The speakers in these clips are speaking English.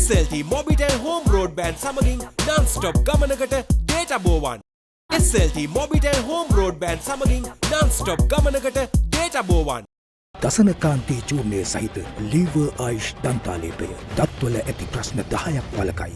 SLT Mobitel Home Broadband සමගින් non-stop ගමනකට data බෝවන්. SLT Mobitel Home Broadband සමගින් non-stop ගමනකට data බෝවන්. දසන කාන්ති චූර්ණය සහිත lever ආයුෂ් දන්තාලේපය දත්වල ඇති ප්‍රශ්න 10ක් වළකයි.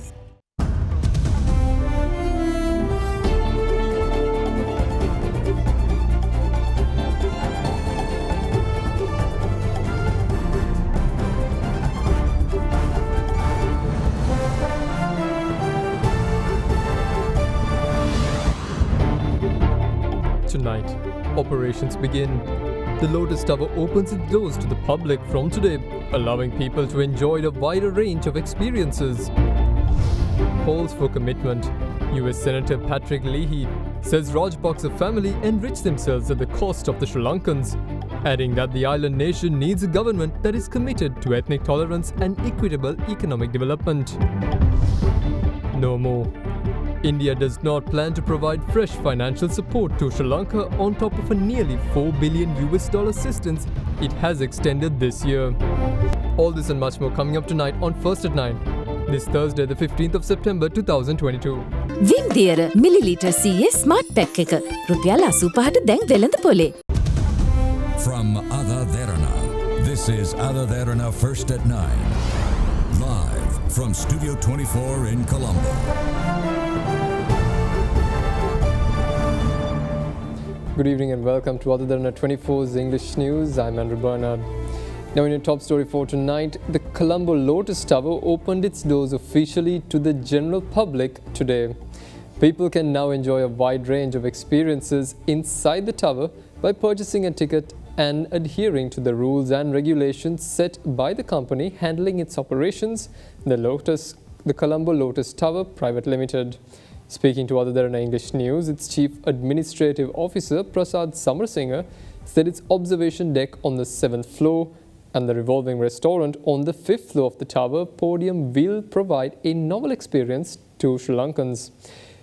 Tonight, operations begin. The Lotus Tower opens its doors to the public from today, allowing people to enjoy a wider range of experiences. Calls for commitment. US Senator Patrick Leahy says Rajapaksa family enrich themselves at the cost of the Sri Lankans, adding that the island nation needs a government that is committed to ethnic tolerance and equitable economic development. No more. India does not plan to provide fresh financial support to Sri Lanka on top of a nearly $4 billion assistance it has extended this year. All this and much more coming up tonight on First at 9, this Thursday the 15th of September 2022. Vindiyara milliliter CA smart pack එක රුපියල් 85ට දැන් වෙළඳ පොලේ. From AdaDerana, this is AdaDerana First at 9, live from Studio 24 in Colombo. Good evening and welcome to AdaDerana 24's English News. I'm Andrew Bernard. Now in your top story for tonight, the Colombo Lotus Tower opened its doors officially to the general public today. People can now enjoy a wide range of experiences inside the tower by purchasing a ticket and adhering to the rules and regulations set by the company handling its operations, the Colombo Lotus Tower Private Limited. Speaking to AdaDerana English News, its Chief Administrative Officer Prasad Samarasinghe said its observation deck on the 7th floor and the revolving restaurant on the 5th floor of the tower podium will provide a novel experience to Sri Lankans.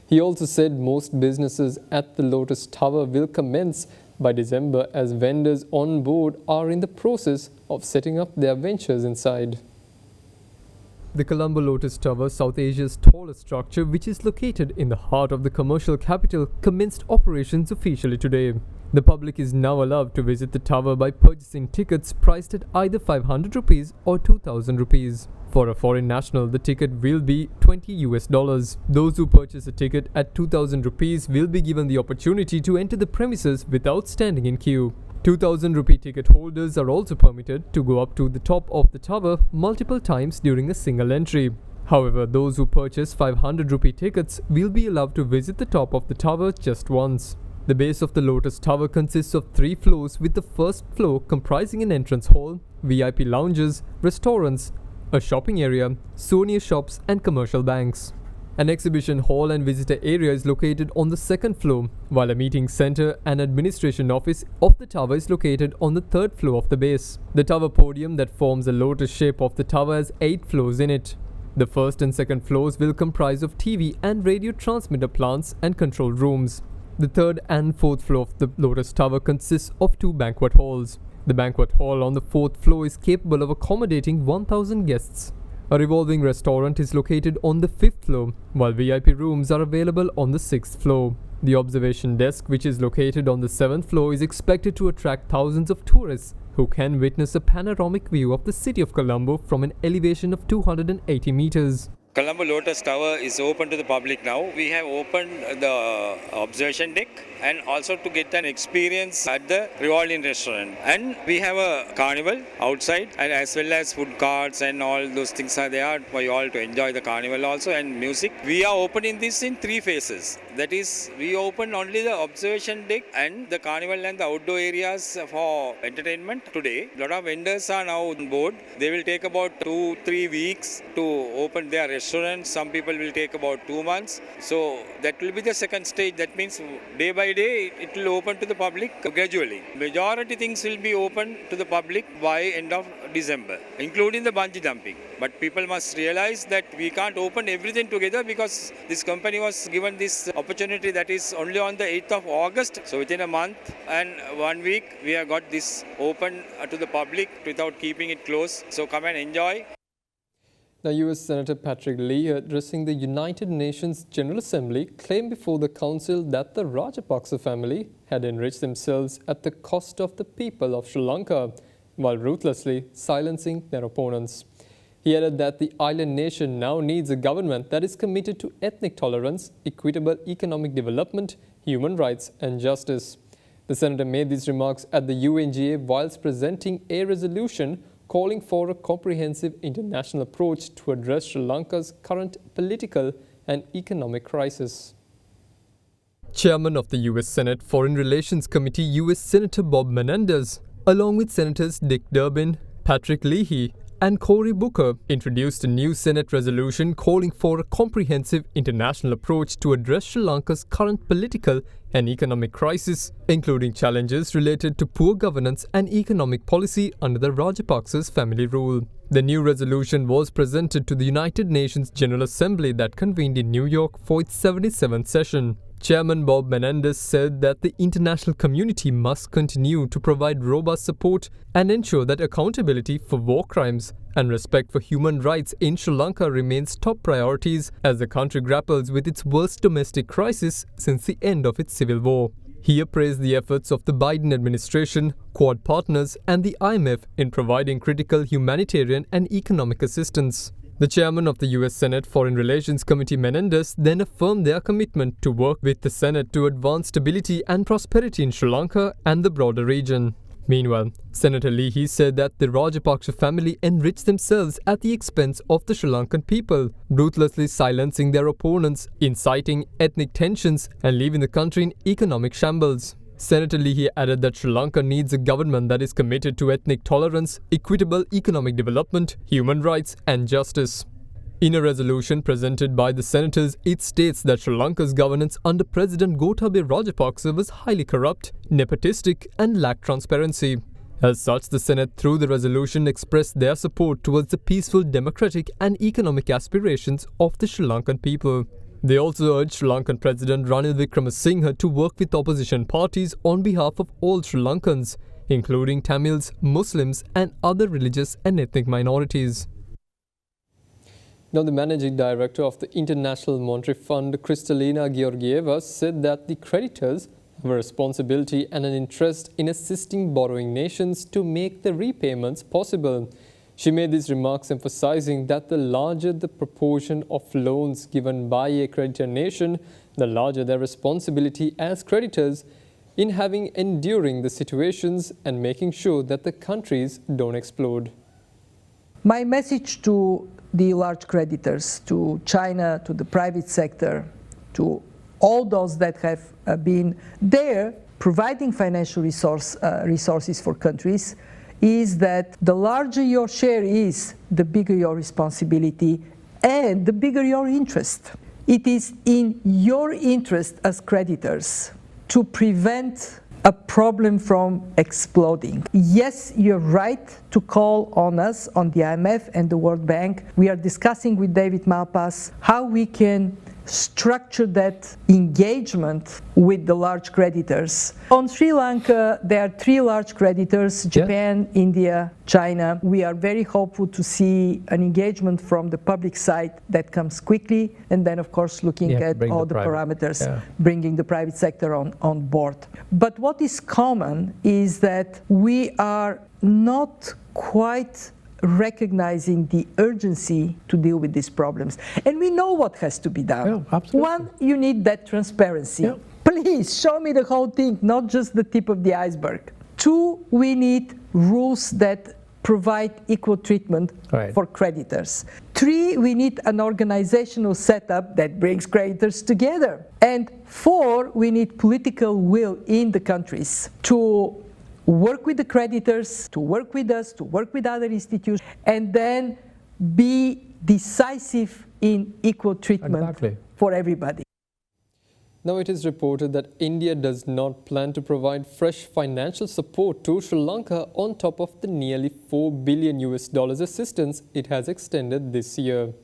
He also said most businesses at the Lotus Tower will commence by December as vendors on board are in the process of setting up their ventures inside. The Colombo Lotus Tower, South Asia's tallest structure, which is located in the heart of the commercial capital, commenced operations officially today. The public is now allowed to visit the tower by purchasing tickets priced at either 500 rupees or 2000 rupees. For a foreign national, the ticket will be $20. Those who purchase a ticket at 2000 rupees will be given the opportunity to enter the premises without standing in queue. 2000 rupee ticket holders are also permitted to go up to the top of the tower multiple times during a single entry. However, those who purchase 500 rupee tickets will be allowed to visit the top of the tower just once. The base of the Lotus Tower consists of 3 floors, with the first floor comprising an entrance hall, VIP lounges, restaurants, a shopping area, souvenir shops and commercial banks. An exhibition hall and visitor area is located on the 2nd floor, while a meeting center and administration office of the tower is located on the 3rd floor of the base. The tower podium that forms the lotus shape of the tower has 8 floors in it. The 1st and 2nd floors will comprise of TV and radio transmitter plants and control rooms. The 3rd and 4th floor of the Lotus Tower consists of 2 banquet halls. The banquet hall on the 4th floor is capable of accommodating 1000 guests. A revolving restaurant is located on the 5th floor, while VIP rooms are available on the 6th floor. The observation desk, which is located on the 7th floor, is expected to attract thousands of tourists who can witness a panoramic view of the city of Colombo from an elevation of 280 meters. Colombo Lotus Tower is open to the public now. We have opened the observation deck and also to get an experience at the revolving restaurant. And we have a carnival outside and as well as food carts and all those things are there for you all to enjoy the carnival also and music. We are opening this in 3 phases. That is, we open only the observation deck and the carnival and the outdoor areas for entertainment today. A lot of vendors are now on board. They will take about 2-3 weeks to open their restaurants. Some people will take about 2 months. So that will be the second stage. That means day by day it will open to the public gradually. Majority things will be open to the public by end of December, including the bungee jumping. But people must realize that we can't open everything together because this company was given this opportunity that is only on the 8th of August. So within a month and 1 week we have got this open to the public without keeping it closed. So come and enjoy. Now, US Senator Patrick Leahy, addressing the United Nations General Assembly, claimed before the Council that the Rajapaksa family had enriched themselves at the cost of the people of Sri Lanka, while ruthlessly silencing their opponents. He added that the island nation now needs a government that is committed to ethnic tolerance, equitable economic development, human rights and justice. The senator made these remarks at the UNGA whilst presenting a resolution calling for a comprehensive international approach to address Sri Lanka's current political and economic crisis. Chairman of the US Senate Foreign Relations Committee, US Senator Bob Menendez, along with Senators Dick Durbin, Patrick Leahy, and Cory Booker, introduced a new Senate resolution calling for a comprehensive international approach to address Sri Lanka's current political and economic crisis, including challenges related to poor governance and economic policy under the Rajapaksa's family rule. The new resolution was presented to the United Nations General Assembly that convened in New York for its 77th session. Chairman Bob Menendez said that the international community must continue to provide robust support and ensure that accountability for war crimes and respect for human rights in Sri Lanka remains top priorities as the country grapples with its worst domestic crisis since the end of its civil war. He appraised the efforts of the Biden administration, Quad partners, and the IMF in providing critical humanitarian and economic assistance. The chairman of the US Senate Foreign Relations Committee, Menendez, then affirmed their commitment to work with the Senate to advance stability and prosperity in Sri Lanka and the broader region. Meanwhile, Senator Leahy said that the Rajapaksa family enriched themselves at the expense of the Sri Lankan people, ruthlessly silencing their opponents, inciting ethnic tensions, and leaving the country in economic shambles. Senator Leahy added that Sri Lanka needs a government that is committed to ethnic tolerance, equitable economic development, human rights and justice. In a resolution presented by the senators, it states that Sri Lanka's governance under President Gotabaya Rajapaksa was highly corrupt, nepotistic and lacked transparency. As such, the Senate, through the resolution, expressed their support towards the peaceful, democratic and economic aspirations of the Sri Lankan people. They also urged Sri Lankan President Ranil Wickremesinghe to work with opposition parties on behalf of all Sri Lankans, including Tamils, Muslims and other religious and ethnic minorities. Now, the Managing Director of the International Monetary Fund, Kristalina Georgieva, said that the creditors have a responsibility and an interest in assisting borrowing nations to make the repayments possible. She made these remarks emphasizing that the larger the proportion of loans given by a creditor nation, the larger their responsibility as creditors in enduring the situations and making sure that the countries don't explode. My message to the large creditors, to China, to the private sector, to all those that have been there providing financial resources for countries, is that the larger your share is, the bigger your responsibility and the bigger your interest. It is in your interest as creditors to prevent a problem from exploding. Yes, you're right to call on us, on the IMF and the World Bank. We are discussing with David Malpass how we can structure that engagement with the large creditors. On Sri Lanka, there are 3 large creditors, Japan, India, China. We are very hopeful to see an engagement from the public side that comes quickly, and then of course looking at all the parameters, bringing the private sector on board. But what is common is that we are not quite recognizing the urgency to deal with these problems. And we know what has to be done. One, you need that transparency. Please show me the whole thing, not just the tip of the iceberg. 2, we need rules that provide equal treatment for creditors. 3, we need an organizational setup that brings creditors together. And 4, we need political will in the countries to work with the creditors, to work with us, to work with other institutions, and then be decisive in equal treatment for everybody. Now, it is reported that India does not plan to provide fresh financial support to Sri Lanka on top of the nearly $4 billion assistance it has extended this year.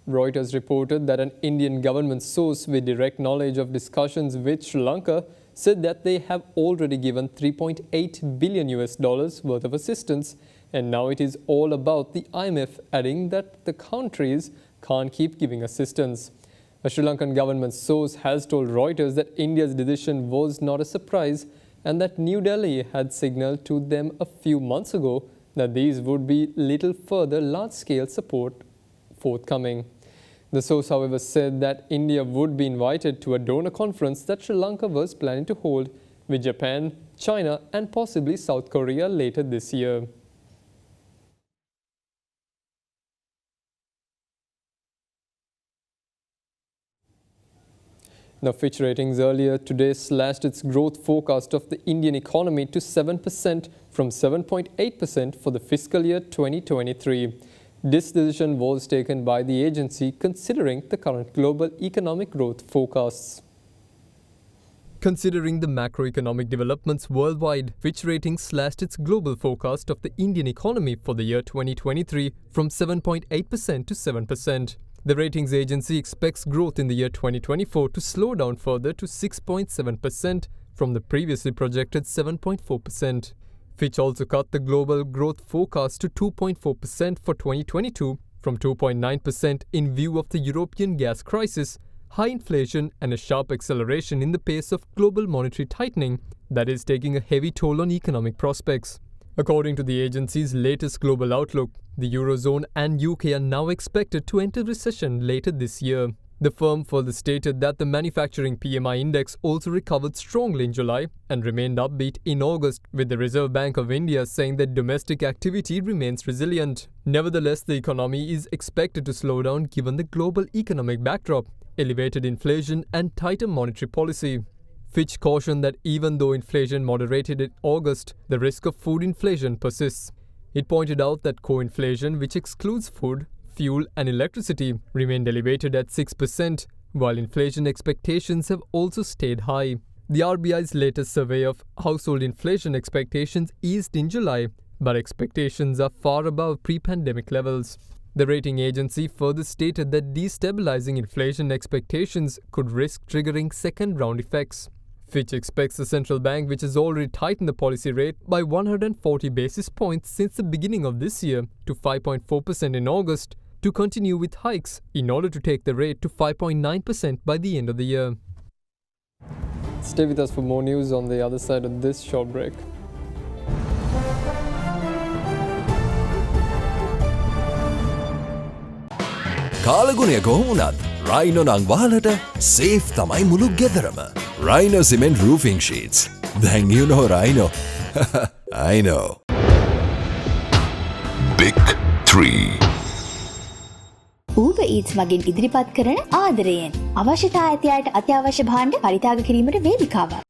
Reuters reported that an Indian government source with direct knowledge of discussions with Sri Lanka said that they have already given $3.8 billion worth of assistance, and now it is all about the IMF, adding that the countries can't keep giving assistance. A Sri Lankan government source has told Reuters that India's decision was not a surprise and that New Delhi had signalled to them a few months ago that these would be little further large-scale support forthcoming. The source, however, said that India would be invited to a donor conference that Sri Lanka was planning to hold with Japan, China and possibly South Korea later this year. Now, Fitch Ratings earlier today slashed its growth forecast of the Indian economy to 7% from 7.8% for the fiscal year 2023. This decision was taken by the agency considering the current global economic growth forecasts. Considering the macroeconomic developments worldwide, Fitch Ratings slashed its global forecast of the Indian economy for the year 2023 from 7.8% to 7%. The ratings agency expects growth in the year 2024 to slow down further to 6.7% from the previously projected 7.4%. Fitch also cut the global growth forecast to 2.4% for 2022 from 2.9% in view of the European gas crisis, high inflation and a sharp acceleration in the pace of global monetary tightening that is taking a heavy toll on economic prospects. According to the agency's latest global outlook, the Eurozone and UK are now expected to enter recession later this year. The firm further stated that the manufacturing PMI index also recovered strongly in July and remained upbeat in August, with the Reserve Bank of India saying that domestic activity remains resilient. Nevertheless, the economy is expected to slow down given the global economic backdrop, elevated inflation and tighter monetary policy. Fitch cautioned that even though inflation moderated in August, the risk of food inflation persists. It pointed out that core inflation, which excludes food, fuel and electricity, remained elevated at 6%, while inflation expectations have also stayed high. The RBI's latest survey of household inflation expectations eased in July, but expectations are far above pre-pandemic levels. The rating agency further stated that destabilizing inflation expectations could risk triggering second-round effects. Fitch expects the central bank, which has already tightened the policy rate by 140 basis points since the beginning of this year to 5.4% in August, to continue with hikes in order to take the rate to 5.9% by the end of the year. Stay with us for more news on the other side of this short break. කාලගුණය කොහොමුණත් rhino නං වාලට safe තමයි මුළු ගෙදරම. Rhino Cement Roofing Sheets. Then you know Rhino. I know. Big 3. Uber Eats මගින් ඉදිරිපත් කරන ආදරයෙන් අවශ්‍යතා ඇතියට අත්‍යවශ්‍ය භාණ්ඩ පරිත්‍යාග කිරීමට වේදිකාවක්.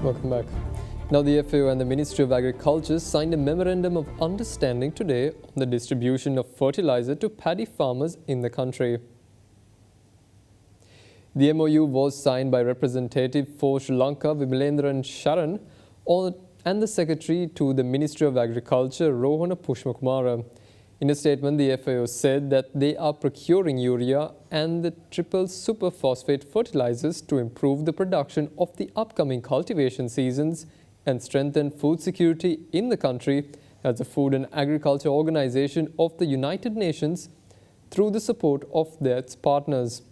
Welcome back. Now, the FAO and the Ministry of Agriculture signed a memorandum of understanding today on the distribution of fertilizer to paddy farmers in the country. The MOU was signed by Representative for Sri Lanka, Vimalendran Sharan, and the Secretary to the Ministry of Agriculture, Rohana Pushmakumara. In a statement, the FAO said that they are procuring urea and the triple super phosphate fertilizers to improve the production of the upcoming cultivation seasons and strengthen food security in the country as a food and agriculture organization of the United Nations through the support of its partners.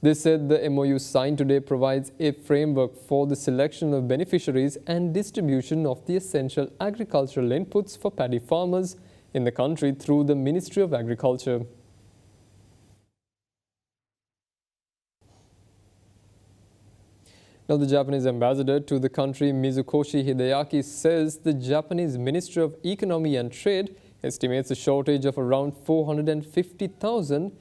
They said the MOU signed today provides a framework for the selection of beneficiaries and distribution of the essential agricultural inputs for paddy farmers in the country through the Ministry of Agriculture. Now, the Japanese ambassador to the country, Mizukoshi Hideaki, says the Japanese Ministry of Economy and Trade estimates a shortage of around 450,000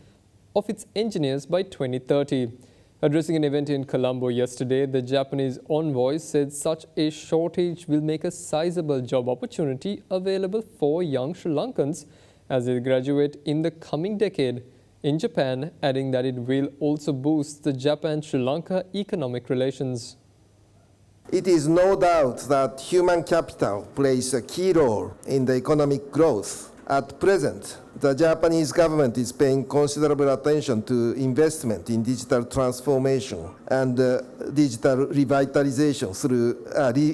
of its engineers by 2030. Addressing an event in Colombo yesterday, the Japanese envoy said such a shortage will make a sizable job opportunity available for young Sri Lankans as they graduate in the coming decade in Japan, adding that it will also boost the Japan-Sri Lanka economic relations. It is no doubt that human capital plays a key role in the economic growth At present, the Japanese government is paying considerable attention to investment in digital transformation and digital revitalization through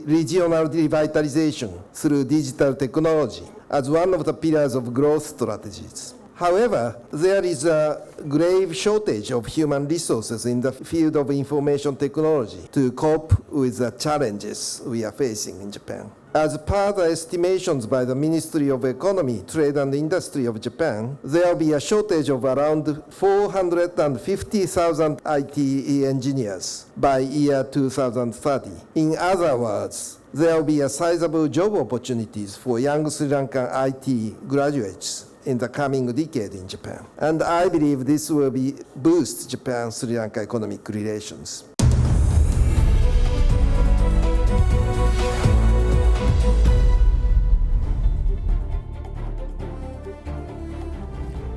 regional revitalization through digital technology as one of the pillars of growth strategies. However, there is a grave shortage of human resources in the field of information technology to cope with the challenges we are facing in Japan. As per the estimations by the Ministry of Economy, Trade and Industry of Japan, there will be a shortage of around 450,000 IT engineers by year 2030. In other words, there will be a sizable job opportunities for young Sri Lankan IT graduates in the coming decade in Japan. And I believe this will boost Japan-Sri Lanka economic relations.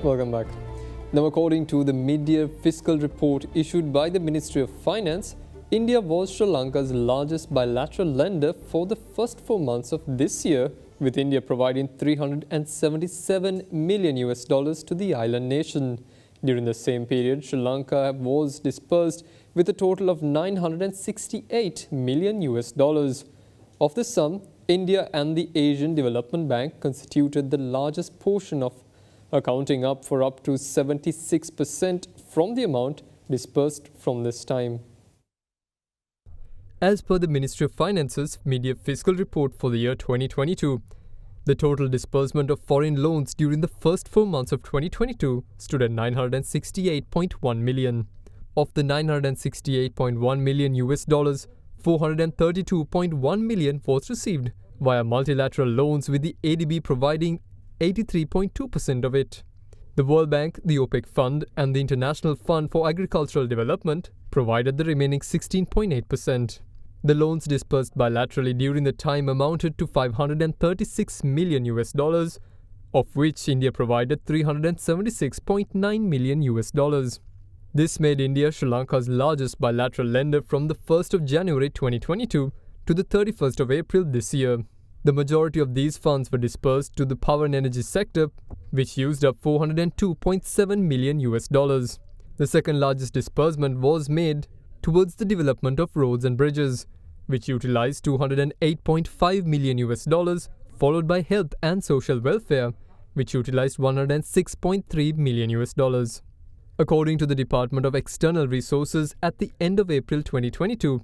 Welcome back. Now, according to the mid-year fiscal report issued by the Ministry of Finance, India was Sri Lanka's largest bilateral lender for the first 4 months of this year, with India providing $377 million to the island nation. During the same period, Sri Lanka was disbursed with a total of $968 million. Of the sum, India and the Asian Development Bank constituted the largest portion of, accounting up for up to 76% from the amount disbursed from this time. As per the Ministry of Finance's mid-year fiscal report for the year 2022, the total disbursement of foreign loans during the first 4 months of 2022 stood at $968.1 million. Of the $968.1 million, $432.1 million was received via multilateral loans, with the ADB providing 83.2% of it. The World Bank, the OPEC Fund, and the International Fund for Agricultural Development provided the remaining 16.8%. The loans disbursed bilaterally during the time amounted to $536 million, of which India provided $376.9 million. This made India Sri Lanka's largest bilateral lender from the 1st of January 2022 to the 31st of April this year. The majority of these funds were disbursed to the power and energy sector, which used up $402.7 million. The second largest disbursement was made towards the development of roads and bridges, which utilized $208.5 million, followed by health and social welfare, which utilized $106.3 million. According to the Department of External Resources, at the end of April 2022,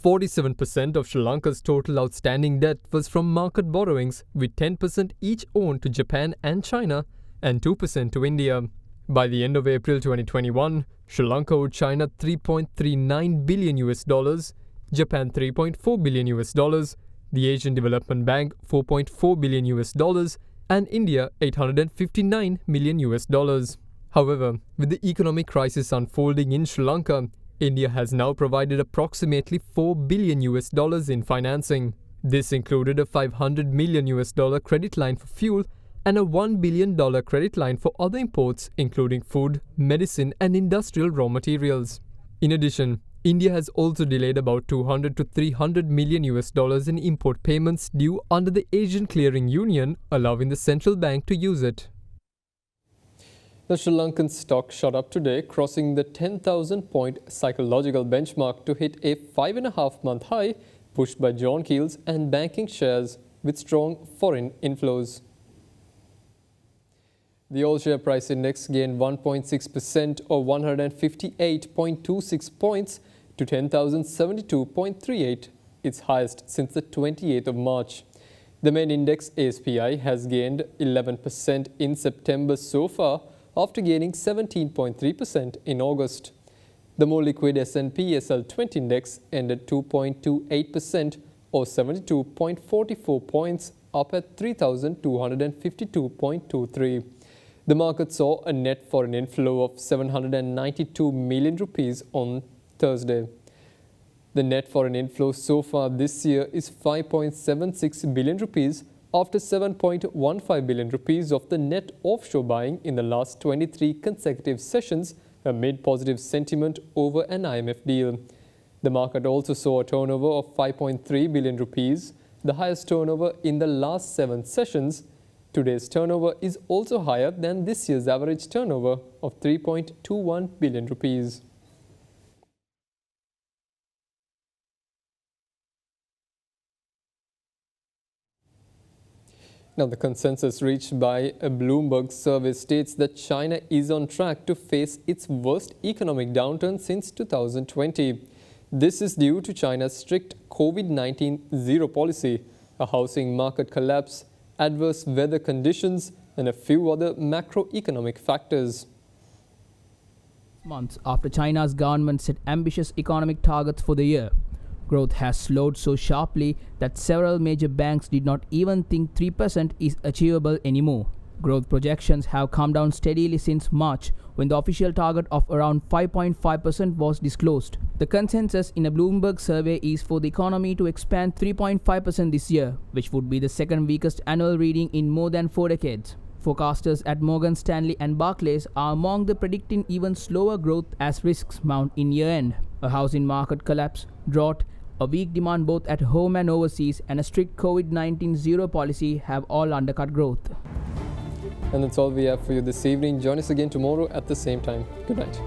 47% of Sri Lanka's total outstanding debt was from market borrowings, with 10% each owed to Japan and China and 2% to India. By the end of April 2021, Sri Lanka owed China $3.39 billion, Japan $3.4 billion, the Asian Development Bank $4.4 billion, and India $859 million. However, with the economic crisis unfolding in Sri Lanka, India has now provided approximately $4 billion in financing. This included a $500 million credit line for fuel and a $1 billion credit line for other imports, including food, medicine, and industrial raw materials. In addition, India has also delayed about $200 to $300 million in import payments due under the Asian Clearing Union, allowing the central bank to use it. The Sri Lankan stock shot up today, crossing the 10,000-point psychological benchmark to hit a 5.5-month high, pushed by John Keel's and banking shares with strong foreign inflows. The all-share price index gained 1.6% or 158.26 points to 10,072.38, its highest since the 28th of March. The main index, ASPI, has gained 11% in September so far, after gaining 17.3% in August. The more liquid S&P SL20 index ended 2.28% or 72.44 points, up at 3,252.23. The market saw a net foreign inflow of 792 million rupees on Thursday. The net foreign inflow so far this year is 5.76 billion rupees, after 7.15 billion rupees of the net offshore buying in the last 23 consecutive sessions amid positive sentiment over an IMF deal. The market also saw a turnover of 5.3 billion rupees, the highest turnover in the last 7 sessions, Today's turnover is also higher than this year's average turnover of 3.21 billion rupees. Now, the consensus reached by a Bloomberg survey states that China is on track to face its worst economic downturn since 2020. This is due to China's strict COVID-19 zero policy, a housing market collapse, adverse weather conditions, and a few other macroeconomic factors. Months after China's government set ambitious economic targets for the year, growth has slowed so sharply that several major banks did not even think 3% is achievable anymore. Growth projections have come down steadily since March, when the official target of around 5.5% was disclosed. The consensus in a Bloomberg survey is for the economy to expand 3.5% this year, which would be the second weakest annual reading in more than 4 decades. Forecasters at Morgan Stanley and Barclays are among the predicting even slower growth as risks mount in year-end. A housing market collapse, drought, a weak demand both at home and overseas, and a strict COVID-19 zero policy have all undercut growth. And that's all we have for you this evening. Join us again tomorrow at the same time. Good night.